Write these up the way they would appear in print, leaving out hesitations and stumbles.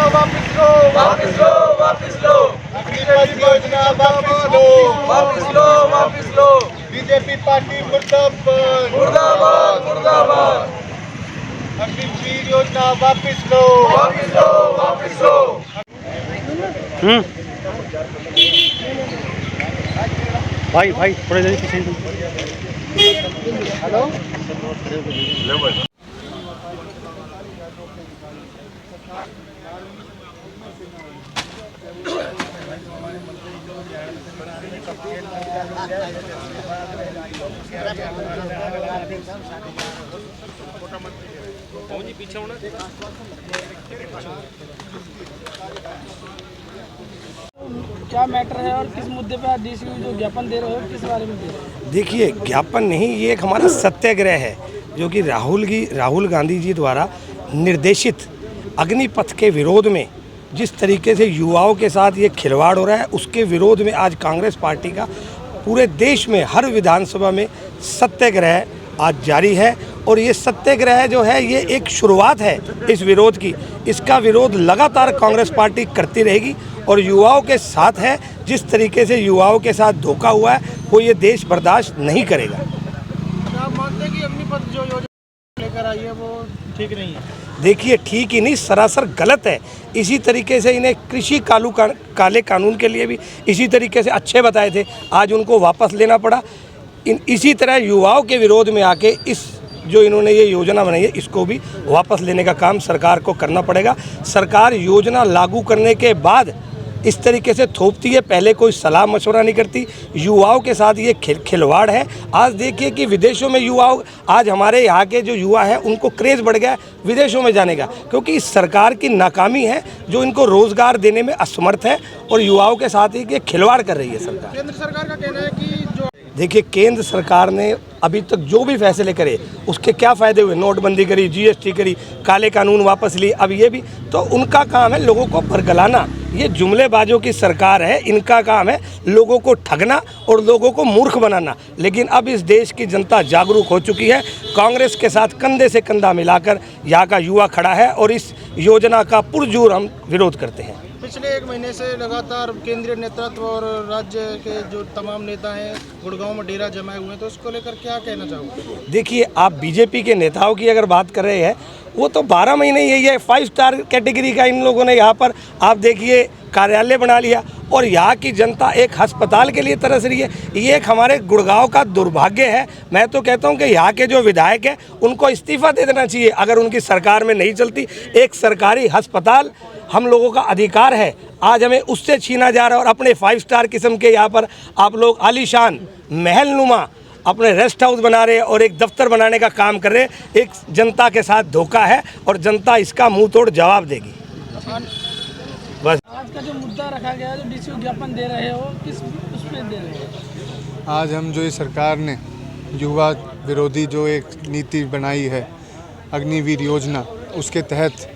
वापस लो, वापस लो, वापस लो। अग्निपथ योजना वापस लो, वापस लो, वापस लो। बीजेपी पार्टी मुर्दाबाद, मुर्दाबाद, मुर्दाबाद। अग्निवीर योजना वापस लो, वापस लो, वापस लो। भाई भाई थोड़ा जल्दी पीछे हेलो। पीछे होना क्या मैटर है और किस मुद्दे पे डीसी जो ज्ञापन दे रहे हो किस बारे में दे रहे हो? देखिए, ज्ञापन नहीं, ये एक हमारा सत्याग्रह है जो कि राहुल गांधी जी द्वारा निर्देशित अग्निपथ के विरोध में जिस तरीके से युवाओं के साथ ये खिलवाड़ हो रहा है, उसके विरोध में आज कांग्रेस पार्टी का पूरे देश में हर विधानसभा में सत्याग्रह आज जारी है। और ये सत्याग्रह जो है ये एक शुरुआत है इस विरोध की। इसका विरोध लगातार कांग्रेस पार्टी करती रहेगी और युवाओं के साथ है। जिस तरीके से युवाओं के साथ धोखा हुआ है वो ये देश बर्दाश्त नहीं करेगा। आप मानते हैं कि अग्निपथ जो योजना लेकर आई है वो ठीक नहीं है? देखिए, ठीक ही नहीं, सरासर गलत है। इसी तरीके से इन्हें कृषि काले कानून के लिए भी इसी तरीके से अच्छे बताए थे, आज उनको वापस लेना पड़ा। इसी तरह युवाओं के विरोध में आके इस जो इन्होंने ये योजना बनाई है इसको भी वापस लेने का काम सरकार को करना पड़ेगा। सरकार योजना लागू करने के बाद इस तरीके से थोपती है, पहले कोई सलाह मशवरा नहीं करती। युवाओं के साथ ये खिलवाड़ है। आज देखिए कि विदेशों में युवाओं, आज हमारे यहाँ के जो युवा हैं उनको क्रेज़ बढ़ गया है विदेशों में जाने का, क्योंकि इस सरकार की नाकामी है जो इनको रोज़गार देने में असमर्थ है और युवाओं के साथ ही ये खिलवाड़ कर रही है सरकार। केंद्र सरकार का कहना है कि जो देखिए, केंद्र सरकार ने अभी तक जो भी फैसले करे उसके क्या फ़ायदे हुए? नोटबंदी करी, जीएसटी करी, काले कानून वापस ली, अब ये भी तो उनका काम है लोगों को भरगलाना। ये जुमलेबाजों की सरकार है, इनका काम है लोगों को ठगना और लोगों को मूर्ख बनाना। लेकिन अब इस देश की जनता जागरूक हो चुकी है। कांग्रेस के साथ कंधे से कंधा मिलाकर यहाँ का युवा खड़ा है और इस योजना का पुरजोर हम विरोध करते हैं। पिछले एक महीने से लगातार केंद्रीय नेतृत्व और राज्य के जो तमाम नेता हैं गुड़गांव में डेरा जमाए हुए हैं, तो उसको लेकर क्या कहना चाहोगे? देखिए, आप बीजेपी के नेताओं की अगर बात कर रहे हैं, वो तो 12 महीने यही है। 5 स्टार कैटेगरी का इन लोगों ने यहाँ पर आप देखिए कार्यालय बना लिया और यहाँ की जनता एक अस्पताल के लिए तरस रही है। ये एक हमारे गुड़गांव का दुर्भाग्य है। मैं तो कहता हूँ कि यहाँ के जो विधायक हैं उनको इस्तीफा दे देना चाहिए अगर उनकी सरकार में नहीं चलती। एक सरकारी अस्पताल हम लोगों का अधिकार है, आज हमें उससे छीना जा रहा है और अपने 5 स्टार किस्म के यहाँ पर आप लोग आलीशान महलनुमा अपने रेस्ट हाउस बना रहे हैं और एक दफ्तर बनाने का काम कर रहे हैं। एक जनता के साथ धोखा है और जनता इसका मुंह तोड़ जवाब देगी। बस आज का जो मुद्दा रखा गया है, जो डीसी को ज्ञापन दे रहे हो, किस उस पे दे रहे हो? आज हम जो ये सरकार ने युवा विरोधी जो एक नीति बनाई है अग्निवीर योजना, उसके तहत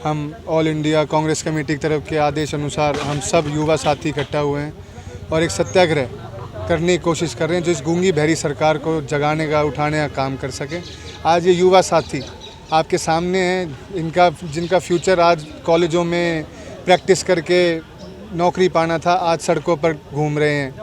हम ऑल इंडिया कांग्रेस कमेटी की तरफ के आदेश अनुसार हम सब युवा साथी इकट्ठा हुए हैं और एक सत्याग्रह करने की कोशिश कर रहे हैं जो इस गूंगी बहरी सरकार को जगाने का, उठाने का काम कर सके। आज ये युवा साथी आपके सामने हैं, जिनका फ्यूचर आज कॉलेजों में प्रैक्टिस करके नौकरी पाना था, आज सड़कों पर घूम रहे हैं,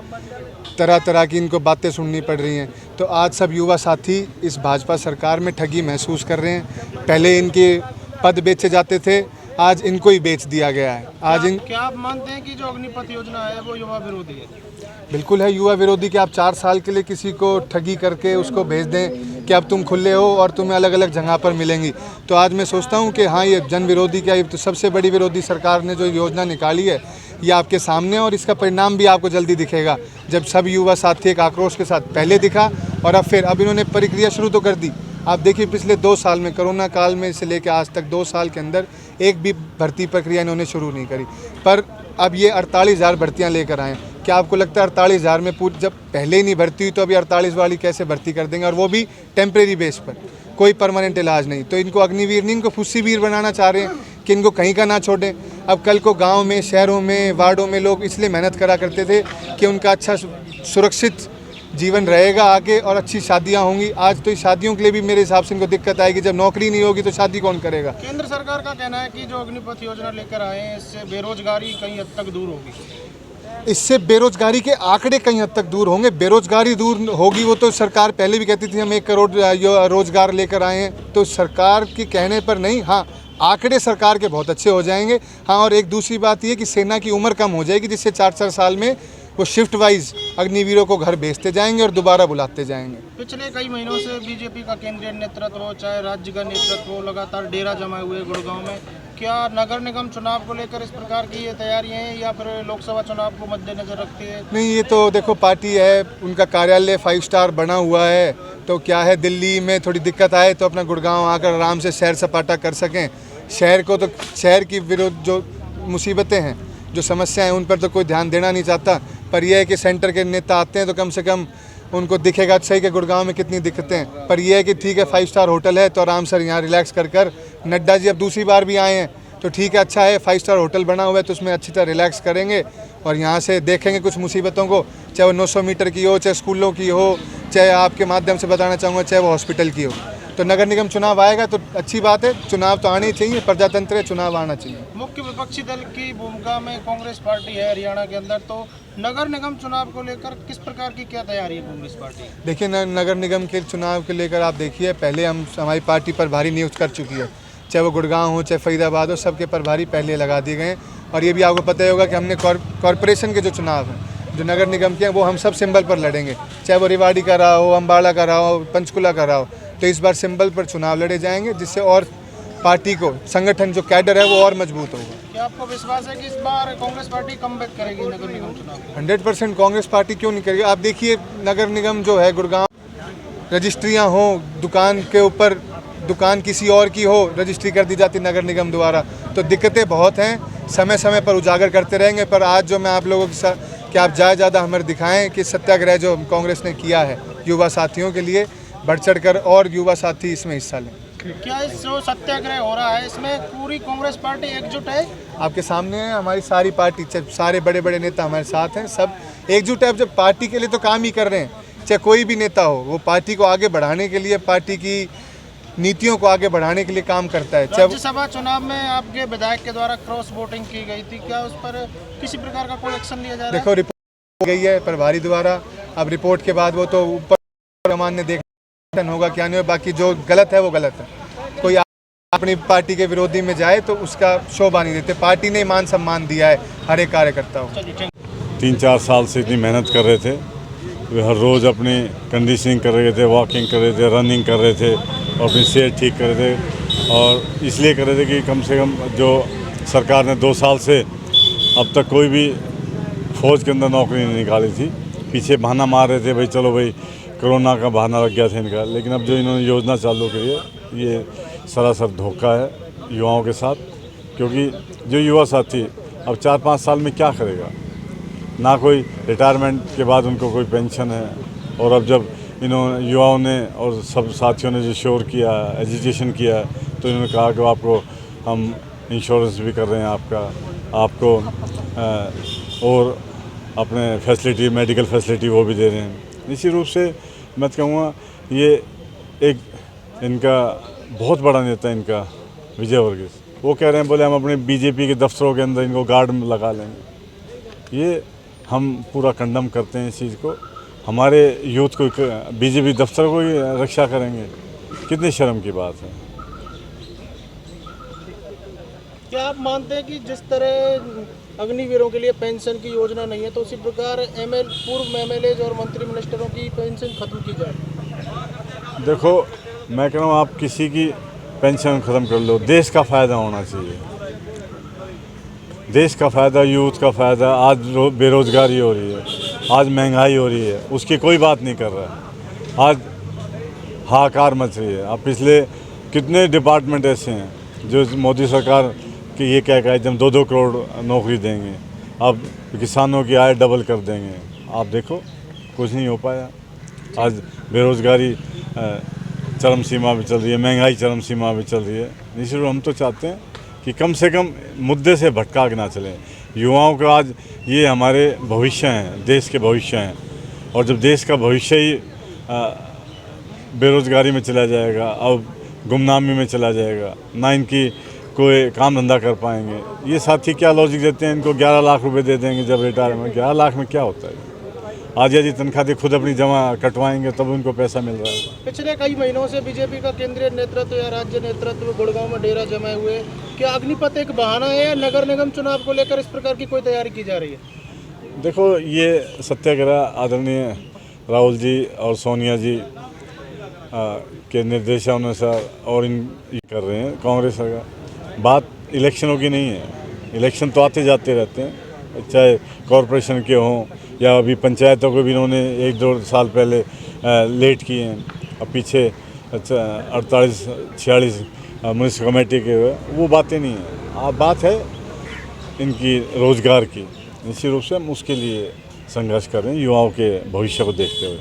तरह तरह की इनको बातें सुननी पड़ रही हैं। तो आज सब युवा साथी इस भाजपा सरकार में ठगी महसूस कर रहे हैं। पहले इनके पद बेचे जाते थे, आज इनको ही बेच दिया गया है। आज क्या आप मानते हैं कि जो अग्निपथ योजना है वो युवा विरोधी है? बिल्कुल है युवा विरोधी कि आप 4 साल के लिए किसी को ठगी करके उसको भेज दें कि अब तुम खुले हो और तुम्हें अलग अलग जगह पर मिलेंगी। तो आज मैं सोचता हूँ कि हाँ, ये जन विरोधी क्या, ये तो सबसे बड़ी विरोधी सरकार ने जो योजना निकाली है ये आपके सामने और इसका परिणाम भी आपको जल्दी दिखेगा। जब सब युवा साथी एक आक्रोश के साथ पहले दिखा और अब इन्होंने प्रक्रिया शुरू तो कर दी। आप देखिए पिछले 2 साल में, कोरोना काल में से लेकर आज तक 2 साल के अंदर एक भी भर्ती प्रक्रिया इन्होंने शुरू नहीं करी, पर अब ये 48,000 भर्तियां लेकर आए। क्या आपको लगता है 48,000 में जब पहले ही नहीं भर्ती हुई तो अभी 48 वाली कैसे भर्ती कर देंगे, और वो भी टेम्परेरी बेस पर, कोई परमानेंट इलाज नहीं। तो इनको अग्निवीर नहीं, इनको फुस्सीवीर बनाना चाह रहे हैं कि इनको कहीं का ना छोड़ें। अब कल को गाँव में, शहरों में, वार्डों में लोग इसलिए मेहनत करा करते थे कि उनका अच्छा सुरक्षित जीवन रहेगा आगे और अच्छी शादियां होंगी। आज तो शादियों के लिए भी मेरे हिसाब से इनको दिक्कत आएगी, जब नौकरी नहीं होगी तो शादी कौन करेगा। केंद्र सरकार का कहना है कि जो अग्निपथ योजना लेकर आए हैं इससे बेरोजगारी कहीं हद तक दूर होगी। इससे बेरोजगारी के आंकड़े कहीं हद तक दूर होंगे। बेरोजगारी दूर होगी वो तो सरकार पहले भी कहती थी हम 1 करोड़ रोजगार लेकर आए हैं, तो सरकार के कहने पर नहीं, हाँ आंकड़े सरकार के बहुत अच्छे हो जाएंगे। हाँ, और एक दूसरी बात ये कि सेना की उम्र कम हो जाएगी, जिससे 4-4 साल में वो शिफ्ट वाइज अग्निवीरों को घर भेजते जाएंगे और दोबारा बुलाते जाएंगे। पिछले कई महीनों से बीजेपी का केंद्रीय नेतृत्व हो चाहे राज्य का नेतृत्व हो लगातार डेरा जमाए हुए गुड़गांव में। क्या नगर निगम चुनाव को लेकर इस प्रकार की ये तैयारियां हैं या फिर लोकसभा चुनाव को मद्देनजर रखती है? नहीं, ये तो देखो पार्टी है, उनका कार्यालय 5 स्टार बना हुआ है, तो क्या है दिल्ली में थोड़ी दिक्कत आए तो अपना गुड़गांव आकर आराम से सैर सपाटा कर सकें। शहर को तो शहर की विरोध जो मुसीबतें हैं, जो समस्याएं हैं, उन पर तो कोई ध्यान देना नहीं चाहता। पर यह है कि सेंटर के नेता आते हैं तो कम से कम उनको दिखेगा सही कि गुड़गांव में कितनी दिक्कतें हैं। पर यह है कि ठीक है 5 स्टार होटल है तो आराम से यहाँ रिलैक्स कर नड्डा जी अब दूसरी बार भी आए हैं तो ठीक है, अच्छा है 5 स्टार होटल बना हुआ है तो उसमें अच्छी तरह रिलैक्स करेंगे और यहाँ से देखेंगे कुछ मुसीबतों को, चाहे वो 900 मीटर की हो, चाहे स्कूलों की हो, चाहे आपके माध्यम से बताना चाहूँगा चाहे वो हॉस्पिटल की हो। तो नगर निगम चुनाव आएगा तो अच्छी बात है, चुनाव तो आने चाहिए, प्रजातंत्र है, चुनाव आना चाहिए। मुख्य विपक्षी दल की भूमिका में कांग्रेस पार्टी है हरियाणा के अंदर, तो नगर निगम चुनाव को लेकर किस प्रकार की क्या तैयारी है कांग्रेस पार्टी? देखिए नगर निगम के चुनाव को लेकर आप देखिए, पहले हमारी पार्टी पर भारी नियुक्त कर चुकी है, चाहे वो गुड़गांव हो चाहे फरीदाबाद हो, सबके प्रभारी पहले लगा दिए गए हैं। और ये भी आपको पता ही होगा कि हमने कॉरपोरेशन के जो चुनाव हैं, जो नगर निगम के हैं, वो हम सब सिंबल पर लड़ेंगे, चाहे वो रेवाड़ी का रहा हो, अम्बाड़ा का रहा हो, पंचकुला का रहा हो। तो इस बार सिंबल पर चुनाव लड़े जाएंगे, जिससे और पार्टी को संगठन जो कैडर है वो और मजबूत होगा। क्या आपको विश्वास है कि इस बार कांग्रेस पार्टी कमबैक करेगी नगर निगम चुनाव? 100% कांग्रेस पार्टी क्यों नहीं करेगी। आप देखिए नगर निगम जो है गुड़गांव, रजिस्ट्रियाँ हों, दुकान के ऊपर दुकान किसी और की हो, रजिस्ट्री कर दी जाती नगर निगम द्वारा, तो दिक्कतें बहुत हैं, समय समय पर उजागर करते रहेंगे। पर आज जो मैं आप लोगों के साथ कि आप ज़्यादा हमें दिखाएं कि सत्याग्रह जो कांग्रेस ने किया है युवा साथियों के लिए, बढ़ चढ़ कर और युवा साथी इसमें हिस्सा लें। क्या इस जो सत्याग्रह हो रहा है इसमें पूरी कांग्रेस पार्टी एकजुट है? आपके सामने है, हमारी सारी पार्टी, सारे बड़े बड़े नेता हमारे साथ हैं, सब एकजुट है। अब जब पार्टी के लिए तो काम ही कर रहे हैं, चाहे कोई भी नेता हो, वो पार्टी को आगे बढ़ाने के लिए, पार्टी की नीतियों को आगे बढ़ाने के लिए काम करता है। राज्यसभा चुनाव में आपके विधायक के द्वारा क्रॉस वोटिंग की गई थी, क्या उस पर किसी प्रकार का कोई एक्शन लिया जा रहा है? देखो रिपोर्ट गई है प्रभारी द्वारा, अब रिपोर्ट के बाद वो तो ऊपर प्रमाण ने देखना होगा क्या नहीं, बाकी जो गलत है वो गलत है। कोई अपनी पार्टी के विरोधी में जाए तो उसका शोभा नहीं देते, पार्टी ने मान सम्मान दिया है हर एक कार्यकर्ता को। 3-4 साल से इतनी मेहनत कर रहे थे, वे हर रोज़ अपनी कंडीशनिंग कर रहे थे, वॉकिंग कर रहे थे, रनिंग कर रहे थे और अपनी सेहत ठीक कर रहे थे। और इसलिए कर रहे थे कि कम से कम जो सरकार ने 2 साल से अब तक कोई भी फ़ौज के अंदर नौकरी नहीं निकाली थी, पीछे बहाना मार रहे थे, भाई चलो भाई कोरोना का बहाना लग गया था इनका। लेकिन अब जो इन्होंने योजना चालू करी है, ये सरासर धोखा है युवाओं के साथ, क्योंकि जो युवा साथी अब 4-5 साल में क्या करेगा, ना कोई रिटायरमेंट के बाद उनको कोई पेंशन है। और अब जब इन्होंने युवाओं ने और सब साथियों ने जो शोर किया, एजिटेशन किया, तो इन्होंने कहा कि आपको हम इंश्योरेंस भी कर रहे हैं आपको और अपने फैसिलिटी, मेडिकल फैसिलिटी वो भी दे रहे हैं। निश्चित रूप से मैं कहूँगा ये एक इनका बहुत बड़ा नेता, इनका विजय वर्गीस, वो कह रहे हैं बोले हम अपने बीजेपी के दफ्तरों के अंदर इनको गार्ड में लगा लेंगे। ये हम पूरा कंडम करते हैं इस चीज़ को। हमारे यूथ को बीजेपी दफ्तर को ही रक्षा करेंगे, कितनी शर्म की बात है। क्या आप मानते हैं कि जिस तरह अग्निवीरों के लिए पेंशन की योजना नहीं है तो उसी प्रकार पूर्व एमएलए और मंत्री मिनिस्टरों की पेंशन खत्म की जाए? देखो मैं कह रहा हूँ आप किसी की पेंशन ख़त्म कर लो, देश का फ़ायदा होना चाहिए, देश का फ़ायदा, यूथ का फ़ायदा। आज बेरोज़गारी हो रही है, आज महंगाई हो रही है, उसकी कोई बात नहीं कर रहा है। आज हाहाकार मच रही है। अब पिछले कितने डिपार्टमेंट ऐसे हैं जो मोदी सरकार कि ये क्या कहा जब 2-2 करोड़ नौकरी देंगे, अब किसानों की आय डबल कर देंगे, आप देखो कुछ नहीं हो पाया। आज बेरोज़गारी चरम सीमा पे चल रही है, महंगाई चरम सीमा पे चल रही है। निश्चित रूप हम तो चाहते हैं कि कम से कम मुद्दे से भटका के ना चलें। युवाओं का आज ये हमारे भविष्य हैं, देश के भविष्य हैं। और जब देश का भविष्य ही बेरोज़गारी में चला जाएगा, अब गुमनामी में चला जाएगा, ना इनकी कोई काम धंधा कर पाएंगे, ये साथी क्या लॉजिक देते हैं, इनको 11 लाख रुपए दे देंगे जब रिटायरमेंट। 11 लाख में क्या होता है? आधी तनख्वाह खुद अपनी जमा कटवाएंगे तब उनको पैसा मिल रहा है। पिछले कई महीनों से बीजेपी का केंद्रीय नेतृत्व या राज्य नेतृत्व गुड़गांव में डेरा जमाए हुए, क्या अग्निपथ एक बहाना है या नगर निगम चुनाव को लेकर इस प्रकार की कोई तैयारी की जा रही है? देखो, ये सत्याग्रह आदरणीय राहुल जी और सोनिया जी के निर्देशानुसार और इन ये कर रहे हैं कांग्रेस का। बात इलेक्शनों की नहीं है, इलेक्शन तो आते जाते रहते हैं, चाहे कॉरपोरेशन के हों या अभी पंचायतों को भी इन्होंने 1-2 साल पहले लेट किए हैं। अब पीछे 48-46 म्यूनसिपल कमेटी के वो बातें नहीं हैं। अब बात है इनकी रोज़गार की, निश्चित रूप से हम उसके लिए संघर्ष कर रहे हैं युवाओं के भविष्य को देखते हुए।